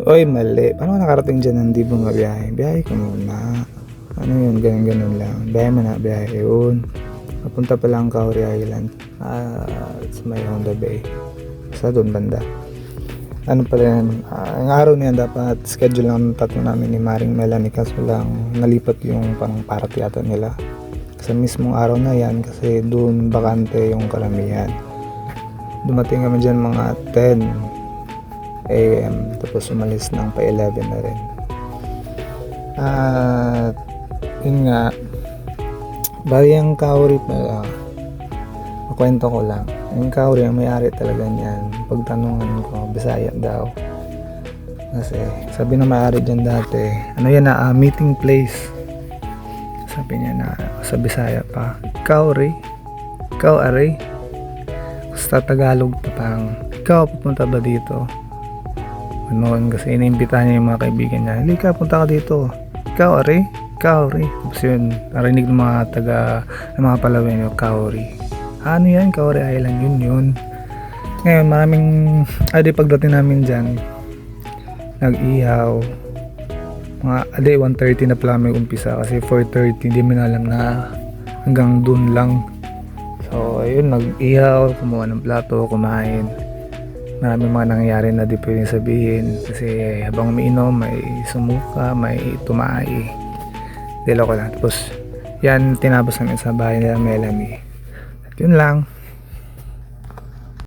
Oy, mali. Paano ka nakarating dyan? Hindi mo mabiyahe? Biyahe ka muna. Ano yun? Ganun lang. Biyahe mo na. Biyahe yun. Papunta pa lang Kauri Island. Sa may Honda Bay. Sa doon banda. Ano pa rin, ang araw niyan dapat schedule lang tatlo namin ni Maring Melanie, kaso lang nalipat yung parang party ata nila sa mismong araw na yan kasi doon bakante yung karamihan. Dumating kami dyan mga 10 AM tapos umalis ng pa 11 na rin. At yun nga, bali ang Kauri pa, makwento ko lang. Yung Kauri, ang may-ari talaga niyan, pagtanungan ko, Bisaya daw. Kasi sabi na may-ari dyan dati, ano yan na, meeting place. Sabi niya na, sa Bisaya pa, Kauri, ikaw ari. Sa Tagalog pa parang, ikaw pupunta ba dito? Noon kasi iniimbitahan niya yung mga kaibigan niya, halika punta ka dito. Ikaw ari, Kauri. Tapos yun, narinig ng mga ng mga Palawin yung Kauri. Ano yan, Kauri Island, yun. Ngayon, maraming, pagdating namin dyan, nag-ihaw, mga 1:30 na pala may umpisa kasi 4:30, hindi mo na alam na hanggang dun lang. So, ayun, nag-ihaw, kumuha ng plato, kumain. Maraming mga nangyayari na di pwedeng sabihin kasi habang umiinom, may sumuka, may tumai. Dilo ko lang. Tapos, yan, tinapos namin sa bahay nila Melanie. Yun lang.